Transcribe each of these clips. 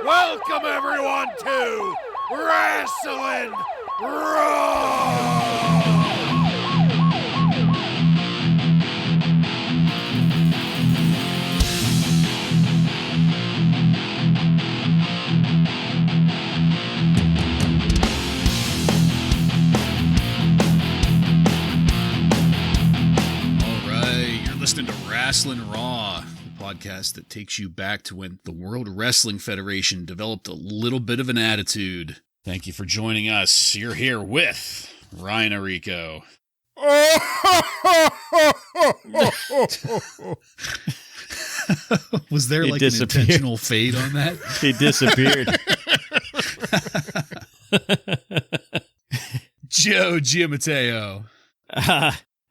Welcome everyone to Wrasslin Raw! Listening to Wrasslin Raw, the podcast that takes you back to when the World Wrestling Federation developed a little bit of an attitude. Thank you for joining us. You're here with Ryan Arico. Was there like an intentional fade on that? He disappeared. Joe Giammatteo.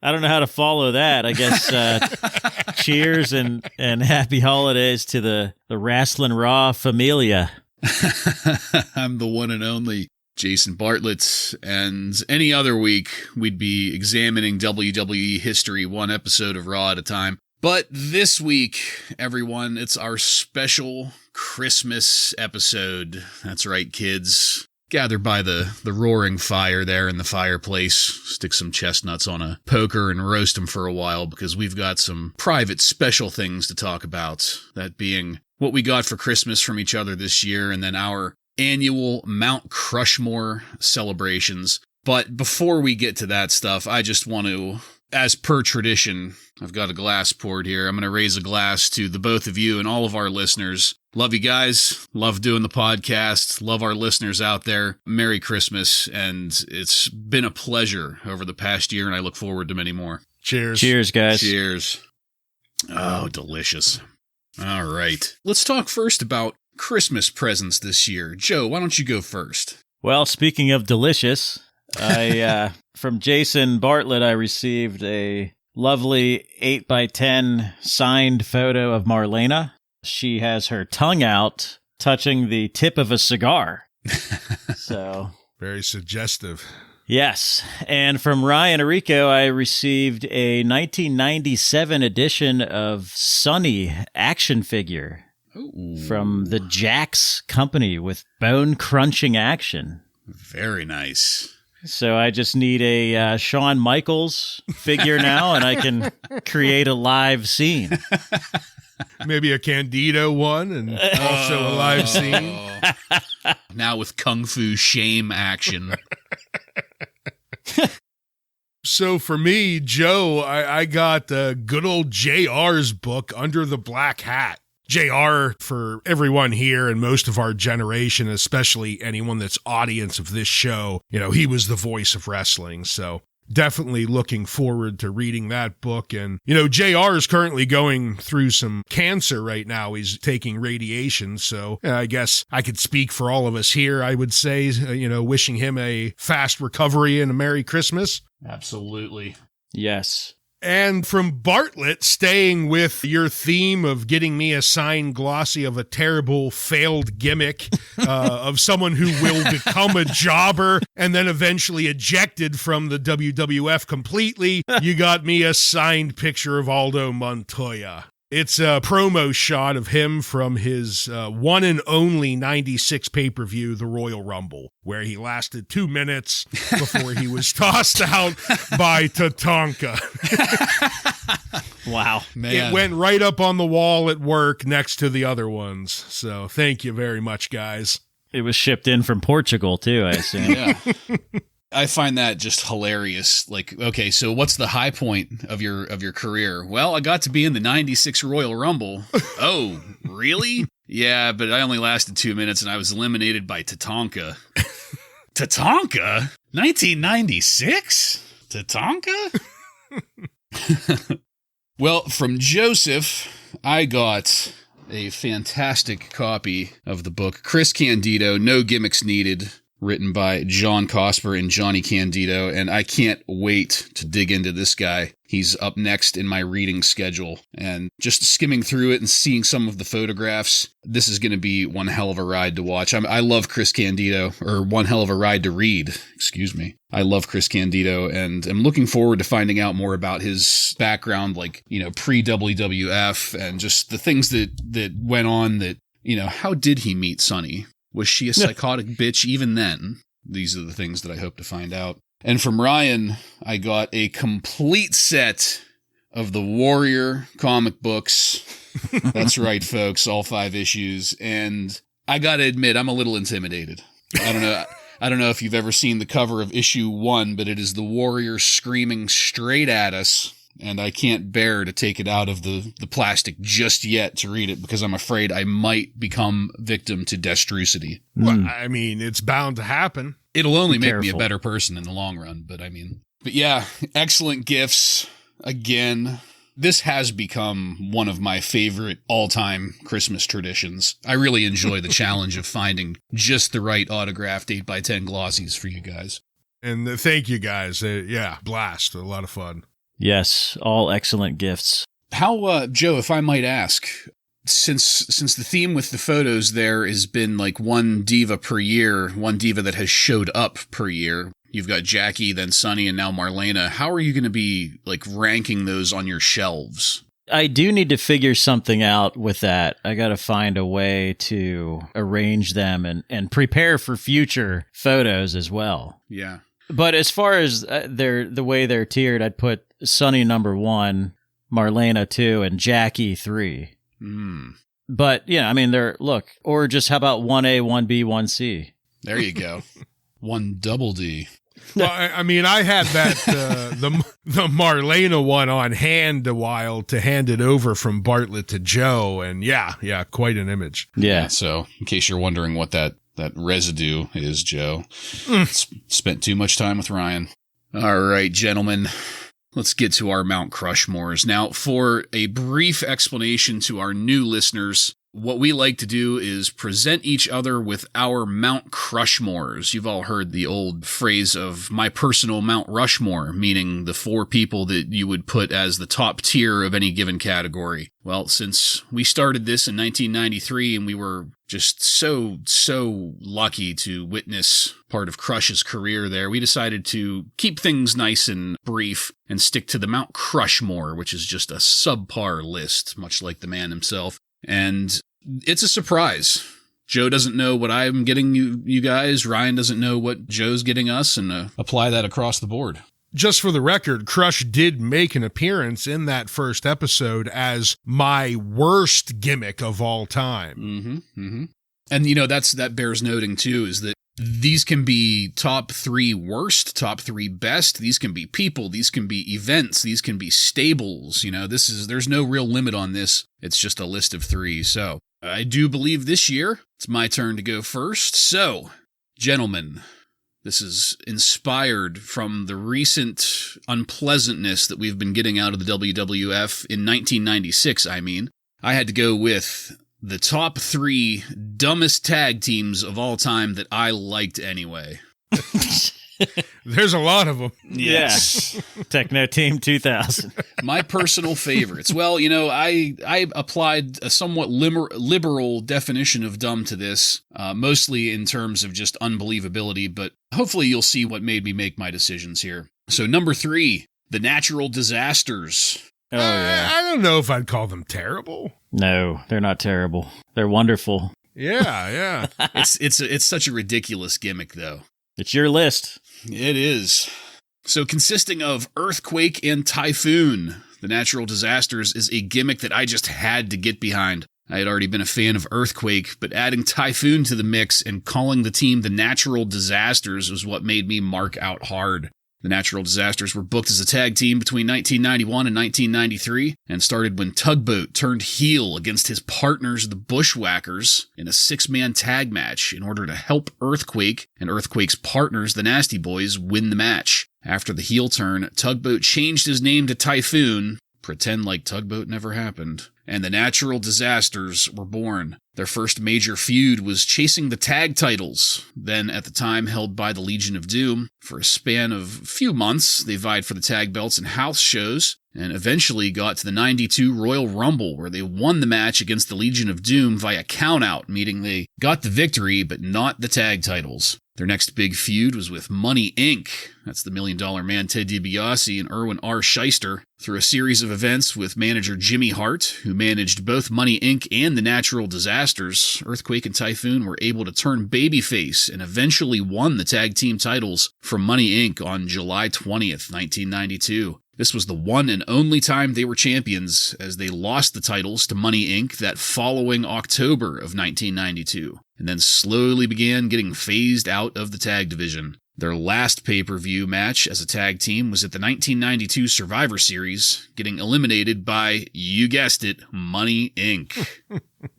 I don't know how to follow that. I guess cheers and happy holidays to the Wrasslin Raw familia. I'm the one and only Jason Bartlett, and any other week we'd be examining WWE history one episode of Raw at a time. But this week, everyone, it's our special Christmas episode. That's right, kids. Gather by the roaring fire there in the fireplace, stick some chestnuts on a poker and roast them for a while because we've got some private special things to talk about. That being what we got for Christmas from each other this year and then our annual Mount Crushmore celebrations. But before we get to that stuff, I just want to, as per tradition, I've got a glass poured here. I'm going to raise a glass to the both of you and all of our listeners. Love you guys. Love doing the podcast. Love our listeners out there. Merry Christmas. And it's been a pleasure over the past year, and I look forward to many more. Cheers. Cheers, guys. Cheers. Oh, delicious. All right. Let's talk first about Christmas presents this year. Joe, why don't you go first? Well, speaking of delicious, from Jason Bartlett, I received a lovely 8x10 signed photo of Marlena. She has her tongue out, touching the tip of a cigar. So very suggestive. Yes. And from Ryan Arico, I received a 1997 edition of Sunny action figure. Ooh. From the Jax company with bone-crunching action. Very nice. So I just need a Shawn Michaels figure now, and I can create a live scene. Maybe a Candido one, and also a live scene. Now with Kung Fu shame action. So for me, Joe, I got good old JR's book, Under the Black Hat. JR, for everyone here and most of our generation, especially anyone that's audience of this show, he was the voice of wrestling. So definitely looking forward to reading that book. And, JR is currently going through some cancer right now. He's taking radiation. So I guess I could speak for all of us here. I would say, wishing him a fast recovery and a Merry Christmas. Absolutely. Yes. And from Bartlett, staying with your theme of getting me a signed glossy of a terrible failed gimmick of someone who will become a jobber and then eventually ejected from the WWF completely, you got me a signed picture of Aldo Montoya. It's a promo shot of him from his one and only 96 pay-per-view, the Royal Rumble, where he lasted 2 minutes before he was tossed out by Tatanka. Wow. Man. It went right up on the wall at work next to the other ones. So thank you very much, guys. It was shipped in from Portugal, too, I assume. Yeah. I find that just hilarious. Like, okay, so what's the high point of your career? Well, I got to be in the 96 Royal Rumble. Oh, really? Yeah, but I only lasted 2 minutes and I was eliminated by Tatanka. Tatanka? 1996? Tatanka? Well, from Joseph, I got a fantastic copy of the book, Chris Candido, No Gimmicks Needed, written by John Cosper and Johnny Candido, and I can't wait to dig into this guy. He's up next in my reading schedule, and just skimming through it and seeing some of the photographs, this is going to be one hell of a ride to watch. I love Chris Candido, or one hell of a ride to read, excuse me. I love Chris Candido, and I'm looking forward to finding out more about his background, like, pre-WWF, and just the things that went on that how did he meet Sunny? Was she a psychotic bitch even then? These are the things that I hope to find out. And from Ryan, I got a complete set of the Warrior comic books. That's right, folks, all 5 issues. And I gotta admit, I'm a little intimidated. I don't know if you've ever seen the cover of issue 1, but it is the Warrior screaming straight at us. And I can't bear to take it out of the plastic just yet to read it because I'm afraid I might become victim to destrucity. Well, I mean, it's bound to happen. It'll only make me a better person in the long run, but yeah, excellent gifts. Again, this has become one of my favorite all-time Christmas traditions. I really enjoy the challenge of finding just the right autographed 8x10 glossies for you guys. And thank you guys. Yeah, blast. A lot of fun. Yes, all excellent gifts. How, Joe, if I might ask, since the theme with the photos there has been like one diva per year, one diva that has showed up per year, you've got Jackie, then Sunny, and now Marlena, how are you going to be like ranking those on your shelves? I do need to figure something out with that. I got to find a way to arrange them and prepare for future photos as well. Yeah. But as far as the way they're tiered, I'd put Sunny number 1, Marlena 2, and Jackie 3. But yeah, I mean, or just how about 1A, 1B, 1C? There you go. 1 double D. Well, I mean, I had that the Marlena one on hand a while to hand it over from Bartlett to Joe, and yeah, quite an image. Yeah. So, in case you're wondering what that residue is, Joe, spent too much time with Ryan. All right, gentlemen, let's get to our Mount Crushmores. Now, for a brief explanation to our new listeners, what we like to do is present each other with our Mount Crushmores. You've all heard the old phrase of my personal Mount Rushmore, meaning the 4 people that you would put as the top tier of any given category. Well, since we started this in 1993 and we were just so lucky to witness part of Crush's career there, we decided to keep things nice and brief and stick to the Mount Crushmore, which is just a subpar list, much like the man himself. And it's a surprise. Joe doesn't know what I'm getting you guys. Ryan doesn't know what Joe's getting us, and apply that across the board. Just for the record, Crush did make an appearance in that first episode as my worst gimmick of all time. And, that bears noting, too, is that these can be top 3 worst, top 3 best. These can be people. These can be events. These can be stables. There's no real limit on this. It's just a list of 3. So I do believe this year it's my turn to go first. So, gentlemen, this is inspired from the recent unpleasantness that we've been getting out of the WWF in 1996, I had to go with the top 3 dumbest tag teams of all time that I liked anyway. There's a lot of them. Yes. Techno Team 2000. My personal favorites. Well, I applied a somewhat liberal definition of dumb to this, mostly in terms of just unbelievability, but hopefully you'll see what made me make my decisions here. So number 3, the Natural Disasters. Oh, yeah. I don't know if I'd call them terrible. No, they're not terrible. They're wonderful. Yeah. It's such a ridiculous gimmick, though. It's your list. It is. So consisting of Earthquake and Typhoon, the Natural Disasters is a gimmick that I just had to get behind. I had already been a fan of Earthquake, but adding Typhoon to the mix and calling the team the Natural Disasters was what made me mark out hard. The Natural Disasters were booked as a tag team between 1991 and 1993 and started when Tugboat turned heel against his partners, the Bushwhackers, in a 6-man tag match in order to help Earthquake and Earthquake's partners, the Nasty Boys, win the match. After the heel turn, Tugboat changed his name to Typhoon, pretend like Tugboat never happened, and the Natural Disasters were born. Their first major feud was chasing the tag titles, then at the time held by the Legion of Doom. For a span of a few months, they vied for the tag belts in house shows, and eventually got to the 92 Royal Rumble, where they won the match against the Legion of Doom via countout, meaning they got the victory, but not the tag titles. Their next big feud was with Money Inc. That's the $1 Million Man Ted DiBiase and Erwin R. Shyster. Through a series of events with manager Jimmy Hart, who managed both Money Inc. and the Natural Disasters, Earthquake and Typhoon were able to turn babyface and eventually won the tag team titles from Money Inc. on July 20th, 1992. This was the one and only time they were champions, as they lost the titles to Money Inc. that following October of 1992, and then slowly began getting phased out of the tag division. Their last pay-per-view match as a tag team was at the 1992 Survivor Series, getting eliminated by, you guessed it, Money Inc.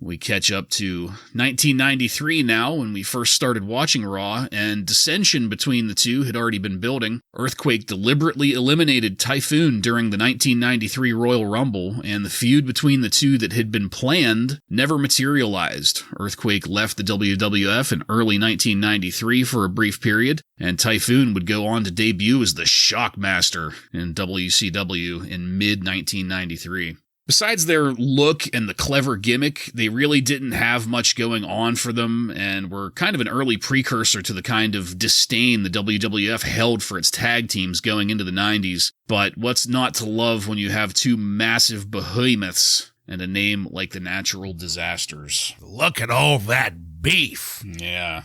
We catch up to 1993 now, when we first started watching Raw, and dissension between the two had already been building. Earthquake deliberately eliminated Typhoon during the 1993 Royal Rumble, and the feud between the two that had been planned never materialized. Earthquake left the WWF in early 1993 for a brief period, and Typhoon would go on to debut as the Shockmaster in WCW in mid-1993. Besides their look and the clever gimmick, they really didn't have much going on for them and were kind of an early precursor to the kind of disdain the WWF held for its tag teams going into the 90s. But what's not to love when you have two massive behemoths and a name like the Natural Disasters? Look at all that beef. Yeah.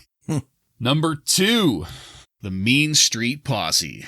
Number 2, the Mean Street Posse.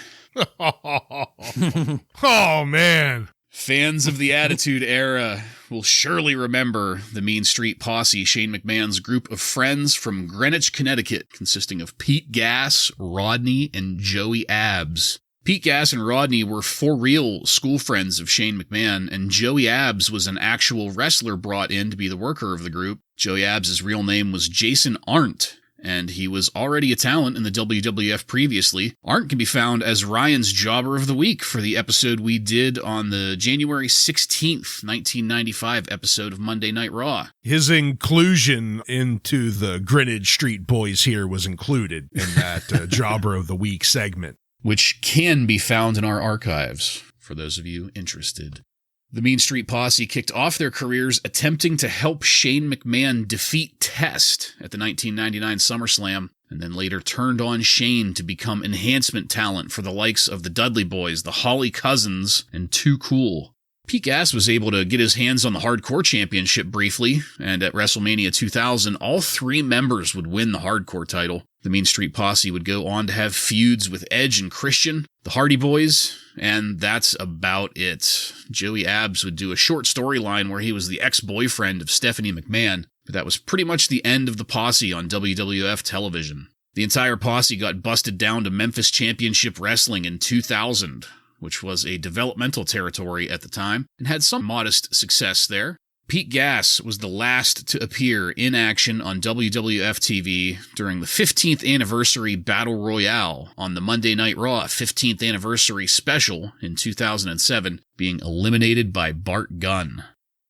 Oh, man. Fans of the Attitude Era will surely remember the Mean Street Posse, Shane McMahon's group of friends from Greenwich, Connecticut, consisting of Pete Gas, Rodney, and Joey Abs. Pete Gas and Rodney were for real school friends of Shane McMahon, and Joey Abs was an actual wrestler brought in to be the worker of the group. Joey Abs' real name was Jason Arndt, and he was already a talent in the WWF previously. Arndt can be found as Ryan's Jobber of the Week for the episode we did on the January 16th, 1995 episode of Monday Night Raw. His inclusion into the Greenwich Street Boys here was included in that Jobber of the Week segment, which can be found in our archives, for those of you interested. The Mean Street Posse kicked off their careers attempting to help Shane McMahon defeat Test at the 1999 SummerSlam, and then later turned on Shane to become enhancement talent for the likes of the Dudley Boys, the Holly Cousins, and Too Cool. Pete Gas was able to get his hands on the Hardcore Championship briefly, and at WrestleMania 2000, all 3 members would win the Hardcore title. The Mean Street Posse would go on to have feuds with Edge and Christian, the Hardy Boys, and that's about it. Joey Abs would do a short storyline where he was the ex-boyfriend of Stephanie McMahon, but that was pretty much the end of the Posse on WWF television. The entire Posse got busted down to Memphis Championship Wrestling in 2000, which was a developmental territory at the time, and had some modest success there. Pete Gas was the last to appear in action on WWF TV during the 15th anniversary Battle Royale on the Monday Night Raw 15th anniversary special in 2007, being eliminated by Bart Gunn.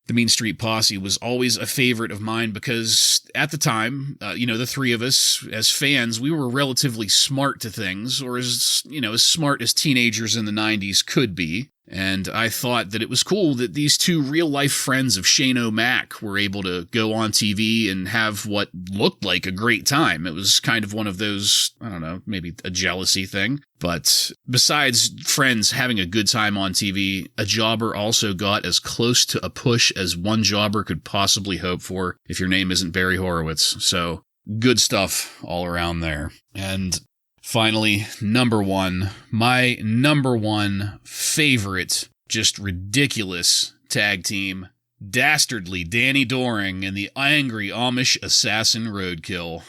The Mean Street Posse was always a favorite of mine because at the time, the 3 of us as fans, we were relatively smart to things, or as smart as teenagers in the 90s could be. And I thought that it was cool that these 2 real-life friends of Shane O'Mac were able to go on TV and have what looked like a great time. It was kind of one of those, maybe a jealousy thing. But besides friends having a good time on TV, a jobber also got as close to a push as one jobber could possibly hope for if your name isn't Barry Horowitz. So, good stuff all around there. And finally, my number one favorite, just ridiculous tag team, Dastardly Danny Doring and the Angry Amish Assassin Roadkill.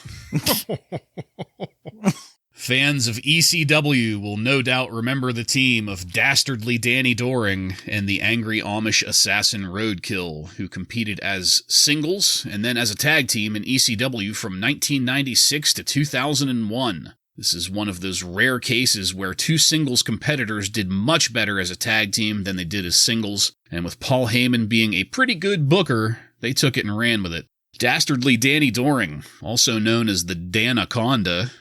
Fans of ECW will no doubt remember the team of Dastardly Danny Doring and the Angry Amish Assassin Roadkill, who competed as singles and then as a tag team in ECW from 1996 to 2001. This is one of those rare cases where 2 singles competitors did much better as a tag team than they did as singles, and with Paul Heyman being a pretty good booker, they took it and ran with it. Dastardly Danny Doring, also known as the Danaconda,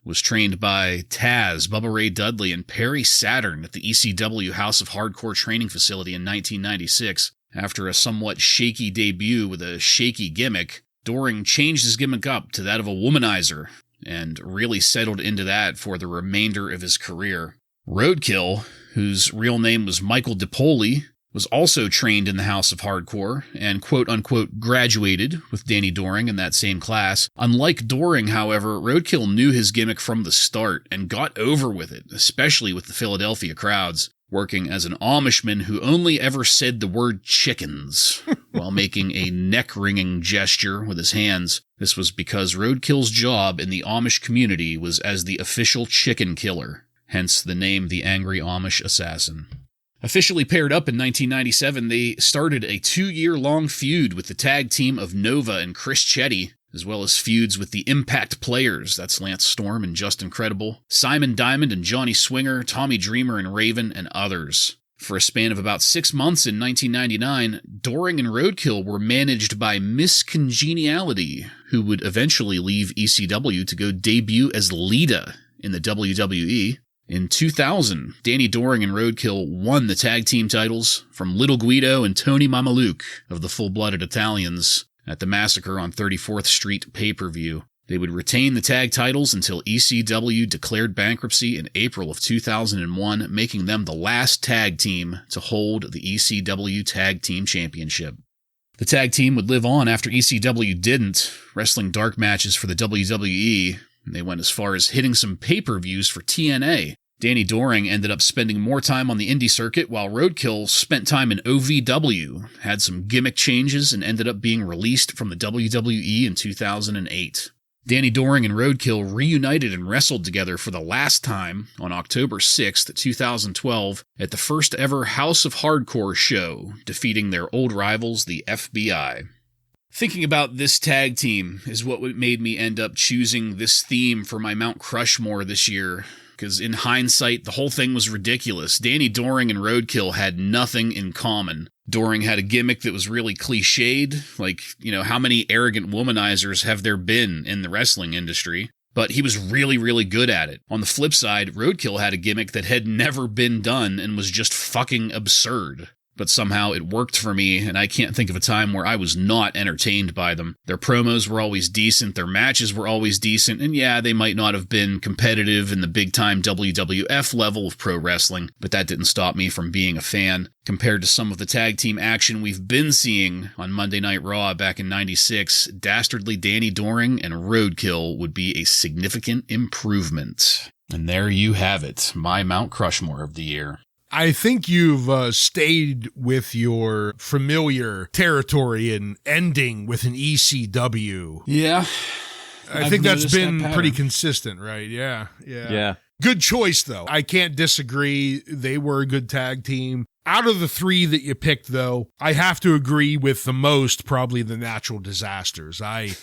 was trained by Taz, Bubba Ray Dudley, and Perry Saturn at the ECW House of Hardcore training facility in 1996. After a somewhat shaky debut with a shaky gimmick, Doring changed his gimmick up to that of a womanizer, and really settled into that for the remainder of his career. Roadkill, whose real name was Michael DiPoli, was also trained in the House of Hardcore and quote-unquote graduated with Danny Doring in that same class. Unlike Doring, however, Roadkill knew his gimmick from the start and got over with it, especially with the Philadelphia crowds, working as an Amishman who only ever said the word chickens while making a neck-wringing gesture with his hands. This was because Roadkill's job in the Amish community was as the official chicken killer, hence the name the Angry Amish Assassin. Officially paired up in 1997, they started a 2-year-long feud with the tag team of Nova and Chris Chetti, as well as feuds with the Impact Players, that's Lance Storm and Justin Credible, Simon Diamond and Johnny Swinger, Tommy Dreamer and Raven, and others. For a span of about 6 months in 1999, Doring and Roadkill were managed by Miss Congeniality, who would eventually leave ECW to go debut as Lita in the WWE. In 2000, Danny Doring and Roadkill won the tag team titles from Little Guido and Tony Mamaluke of the Full-Blooded Italians at the Massacre on 34th Street pay-per-view. They would retain the tag titles until ECW declared bankruptcy in April of 2001, making them the last tag team to hold the ECW Tag Team Championship. The tag team would live on after ECW didn't, wrestling dark matches for the WWE, and they went as far as hitting some pay-per-views for TNA. Danny Doring ended up spending more time on the indie circuit, while Roadkill spent time in OVW, had some gimmick changes, and ended up being released from the WWE in 2008. Danny Doring and Roadkill reunited and wrestled together for the last time on October 6th, 2012, at the first ever House of Hardcore show, defeating their old rivals, the FBI. Thinking about this tag team is what made me end up choosing this theme for my Mount Crushmore this year, because in hindsight, the whole thing was ridiculous. Danny Doring and Roadkill had nothing in common. Doring had a gimmick that was really cliched, like, how many arrogant womanizers have there been in the wrestling industry? But he was really, really good at it. On the flip side, Roadkill had a gimmick that had never been done and was just fucking absurd. But somehow it worked for me, and I can't think of a time where I was not entertained by them. Their promos were always decent, their matches were always decent, and yeah, they might not have been competitive in the big-time WWF level of pro wrestling, but that didn't stop me from being a fan. Compared to some of the tag team action we've been seeing on Monday Night Raw back in '96, Dastardly Danny Doring and Roadkill would be a significant improvement. And there you have it, my Mount Crushmore of the year. I think you've stayed with your familiar territory and ending with an ECW. Yeah. I think that's been pretty consistent, right? Yeah. Good choice, though. I can't disagree. They were a good tag team. Out of the three that you picked, though, I have to agree with the most, probably the Natural Disasters. I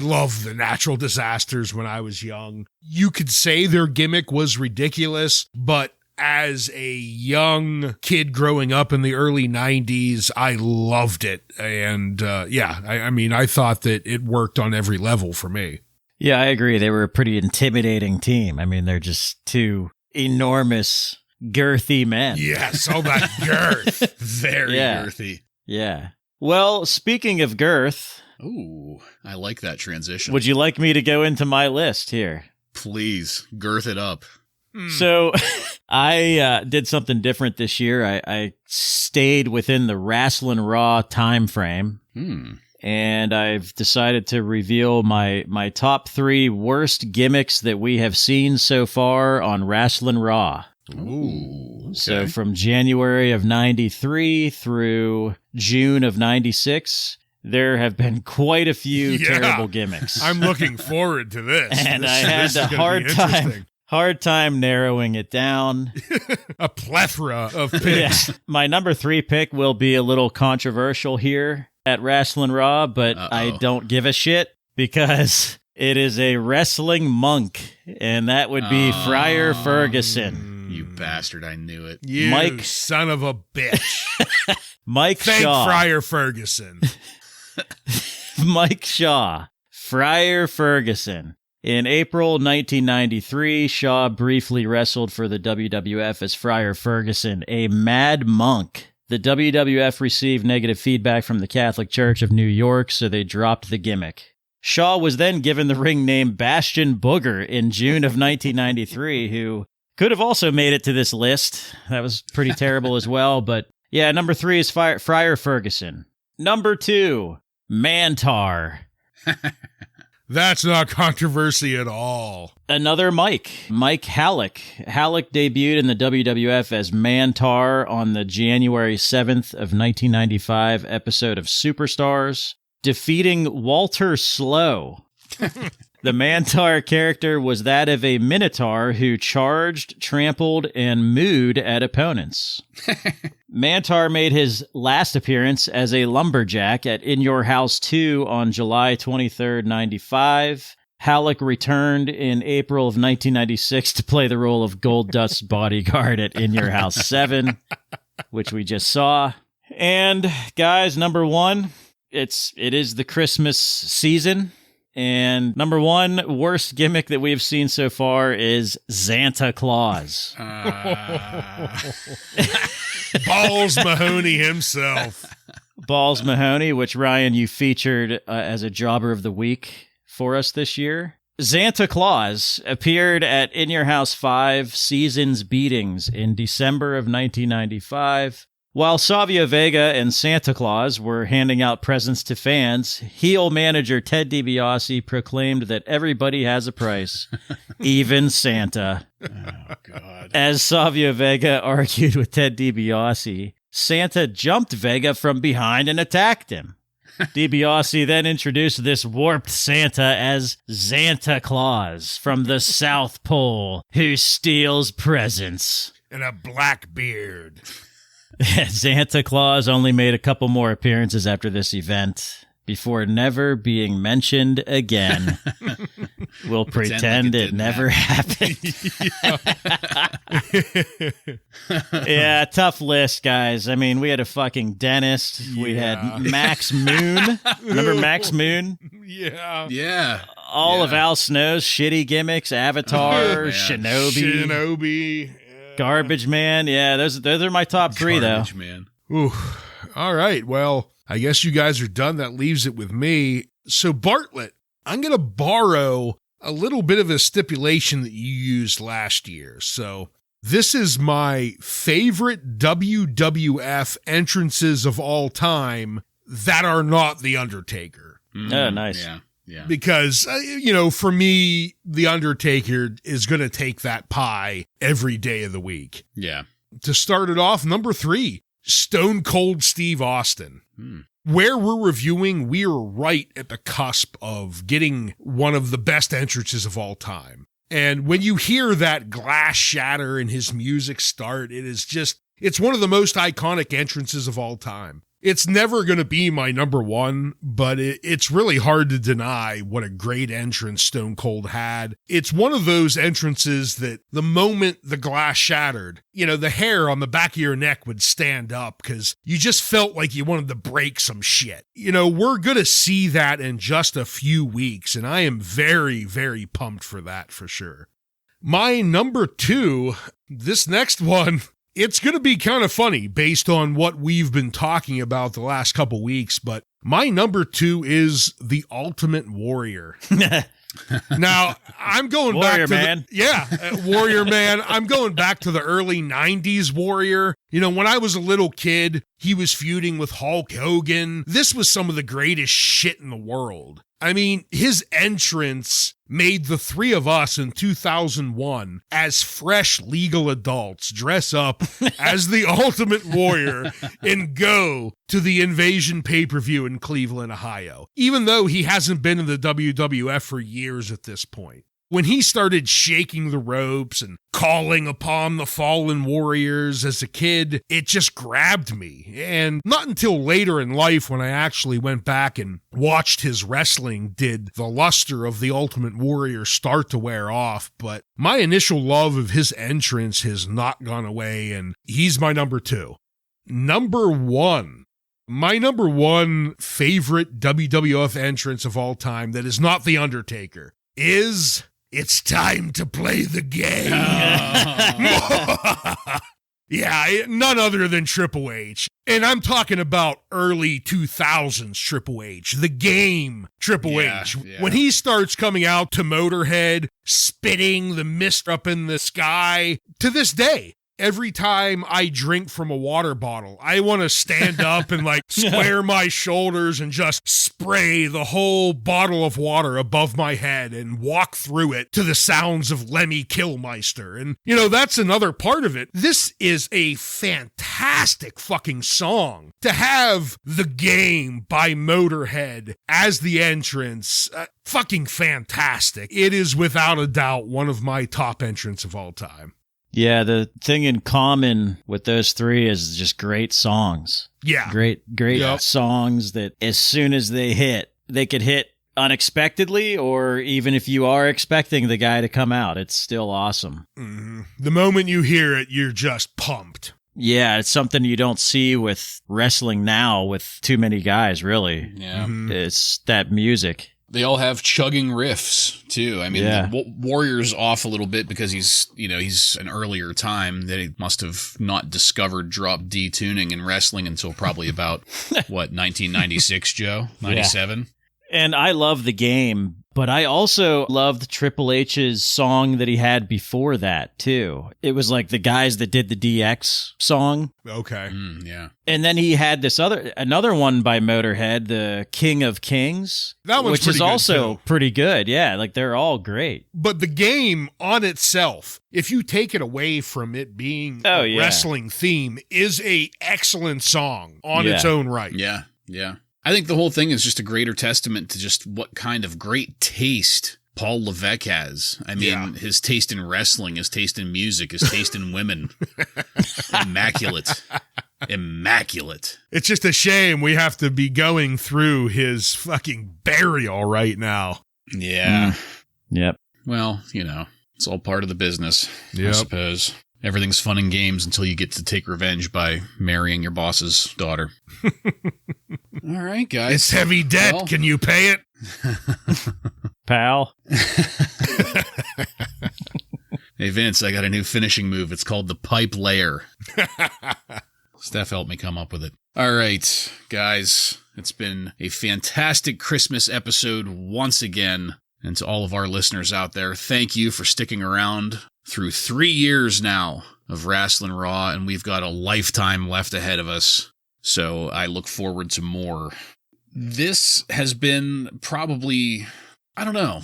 loved the Natural Disasters when I was young. You could say their gimmick was ridiculous, but as a young kid growing up in the early 90s, I loved it. And I thought that it worked on every level for me. Yeah, I agree. They were a pretty intimidating team. I mean, they're just two enormous, girthy men. Yes, all that girth. Very girthy. Yeah. Well, speaking of girth. Ooh, I like that transition. Would you like me to go into my list here? Please, girth it up. So I did something different this year. I stayed within the Wrasslin Raw time frame, and I've decided to reveal my top 3 worst gimmicks that we have seen so far on Wrasslin Raw. Ooh. Okay. So from January of 93 through June of 96, there have been quite a few terrible gimmicks. I'm looking forward to this. And I had a hard time narrowing it down. A plethora of picks. Yeah. My number 3 pick will be a little controversial here at Wrasslin Raw, but I don't give a shit because it is a wrestling monk, and that would be Friar Ferguson. You bastard, I knew it. You son of a bitch. Mike Thank Shaw. Friar Ferguson. Mike Shaw. Friar Ferguson. In April 1993, Shaw briefly wrestled for the WWF as Friar Ferguson, a mad monk. The WWF received negative feedback from the Catholic Church of New York, so they dropped the gimmick. Shaw was then given the ring name Bastion Booger in June of 1993, who could have also made it to this list. That was pretty terrible as well. But yeah, number 3 is Friar Ferguson. Number 2, Mantar. That's not controversy at all. Another Mike Halleck. Halleck debuted in the WWF as Mantar on the January 7th of 1995 episode of Superstars, defeating Walter Slow. The Mantar character was that of a Minotaur who charged, trampled, and mooed at opponents. Mantar made his last appearance as a lumberjack at In Your House 2 on July 23rd, 95. Halleck returned in April of 1996 to play the role of Gold Dust's bodyguard at In Your House 7, which we just saw. And guys, number 1, it is the Christmas season. And number 1 worst gimmick that we have seen so far is Xanta Klaus. Balls Mahoney himself. Balls Mahoney, which, Ryan, you featured as a Jobber of the Week for us this year. Xanta Klaus appeared at In Your House 5 Seasons Beatings in December of 1995. While Savio Vega and Santa Claus were handing out presents to fans, heel manager Ted DiBiase proclaimed that everybody has a price, even Santa. Oh, God. As Savio Vega argued with Ted DiBiase, Santa jumped Vega from behind and attacked him. DiBiase then introduced this warped Santa as Xanta Klaus from the South Pole, who steals presents. And a black beard. Xanta Klaus only made a couple more appearances after this event before never being mentioned again. We'll pretend it never happened. Yeah, tough list, guys. I mean, we had a fucking dentist. Yeah. We had Max Moon. Remember Max Moon? Yeah. Yeah. All of Al Snow's shitty gimmicks, Avatar, Shinobi. Garbage Man. Yeah, those are my top 3, Garbage though. Man. Ooh. All right. Well, I guess you guys are done. That leaves it with me. So, Bartlett, I'm going to borrow a little bit of a stipulation that you used last year. So, this is my favorite WWF entrances of all time that are not The Undertaker. Oh, nice. Yeah. Because, for me, The Undertaker is going to take that pie every day of the week. Yeah. To start it off, number 3, Stone Cold Steve Austin. Where we're reviewing, we're right at the cusp of getting one of the best entrances of all time. And when you hear that glass shatter and his music start, it's one of the most iconic entrances of all time. It's never going to be my number 1, but it's really hard to deny what a great entrance Stone Cold had. It's one of those entrances that the moment the glass shattered, the hair on the back of your neck would stand up because you just felt like you wanted to break some shit. We're going to see that in just a few weeks, and I am very, very pumped for that for sure. My number 2, this next one, it's going to be kind of funny based on what we've been talking about the last couple weeks, but my number 2 is The Ultimate Warrior. Now, I'm going Warrior back to Warrior Man. I'm going back to the early 90s Warrior. When I was a little kid, he was feuding with Hulk Hogan. This was some of the greatest shit in the world. I mean, his entrance made the 3 of us in 2001 as fresh legal adults dress up as the Ultimate Warrior and go to the Invasion pay-per-view in Cleveland, Ohio, even though he hasn't been in the WWF for years at this point. When he started shaking the ropes and calling upon the fallen warriors as a kid, it just grabbed me. And not until later in life when I actually went back and watched his wrestling did the luster of the Ultimate Warrior start to wear off. But my initial love of his entrance has not gone away, and he's my number 2. Number 1. My number 1 favorite WWF entrance of all time that is not The Undertaker is... It's time to play the game. Yeah, none other than Triple H. And I'm talking about early 2000s Triple H, the game Triple H. Yeah. When he starts coming out to Motorhead, spitting the mist up in the sky, to this day, every time I drink from a water bottle, I want to stand up and like square my shoulders and just spray the whole bottle of water above my head and walk through it to the sounds of Lemmy Kilmister. And, you know, that's another part of it. This is a fantastic fucking song. To have The Game by Motorhead as the entrance, fucking fantastic. It is without a doubt one of my top entrants of all time. Yeah, the thing in common with those three is just great songs. Yeah. Great songs that as soon as they hit, they could hit unexpectedly, or even if you are expecting the guy to come out, it's still awesome. Mm-hmm. The moment you hear it, you're just pumped. Yeah, it's something you don't see with wrestling now with too many guys, really. Yeah. Mm-hmm. It's that music. They all have chugging riffs too. I mean, Yeah. Warrior's off a little bit because he's an earlier time that he must have not discovered drop D tuning in wrestling until probably about 1996, Joe, 97. And I love The Game, but I also loved Triple H's song that he had before that, too. It was like the guys that did the DX song. Okay. Yeah. And then he had another one by Motorhead, the King of Kings. That one's which pretty is good, also too. pretty good. Yeah, like they're all great. But The Game on itself, if you take it away from it being a wrestling theme, is a excellent song on its own right. Yeah. Yeah. I think the whole thing is just a greater testament to just what kind of great taste Paul Levesque has. I mean, his taste in wrestling, his taste in music, his taste in women. Immaculate. It's just a shame we have to be going through his fucking burial right now. Yeah. Yep. Well, it's all part of the business, I Yep. suppose. Everything's fun and games until you get to take revenge by marrying your boss's daughter. All right, guys. It's heavy debt. Well, Can you pay it? Pal. Hey, Vince, I got a new finishing move. It's called the pipe layer. Steph helped me come up with it. All right, guys. It's been a fantastic Christmas episode once again. And to all of our listeners out there, thank you for sticking around through 3 years now of Wrasslin Raw, and we've got a lifetime left ahead of us. So I look forward to more. This has been probably, I don't know,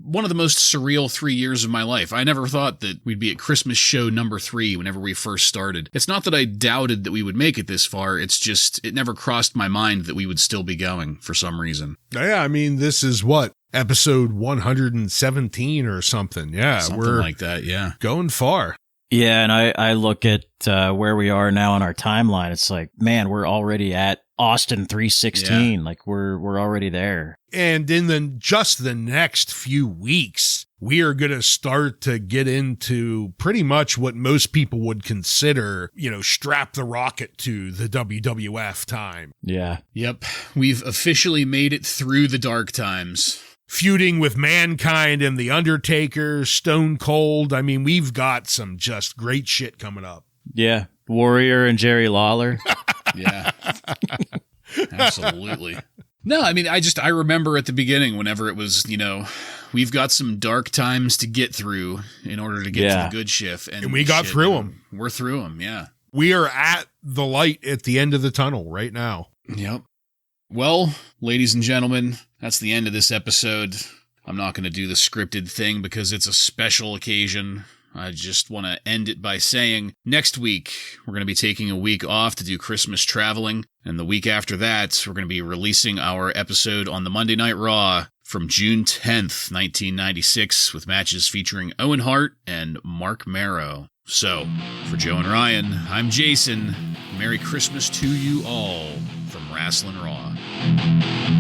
one of the most surreal 3 years of my life. I never thought that we'd be at Christmas show number 3 whenever we first started. It's not that I doubted that we would make it this far. It's just, it never crossed my mind that we would still be going for some reason. Yeah, I mean, this is episode 117 or something. Yeah, Something we're like that, yeah. going far. Yeah, and I look at where we are now on our timeline. It's like, man, we're already at Austin 316. Like we're already there. And in just the next few weeks, we are going to start to get into pretty much what most people would consider, strap the rocket to the WWF time. Yeah. Yep. We've officially made it through the dark times. Feuding with Mankind and The Undertaker, Stone Cold. I mean, we've got some just great shit coming up. Yeah. Warrior and Jerry Lawler. Yeah. Absolutely. No, I mean, I remember at the beginning whenever it was, we've got some dark times to get through in order to get to the good shift. And we got through them. We're through them, yeah. We are at the light at the end of the tunnel right now. Yep. Well, ladies and gentlemen, that's the end of this episode. I'm not going to do the scripted thing because it's a special occasion. I just want to end it by saying next week we're going to be taking a week off to do Christmas traveling. And the week after that, we're going to be releasing our episode on the Monday Night Raw from June 10th, 1996, with matches featuring Owen Hart and Mark Marrow. So, for Joe and Ryan, I'm Jason. Merry Christmas to you all from Wrasslin Raw.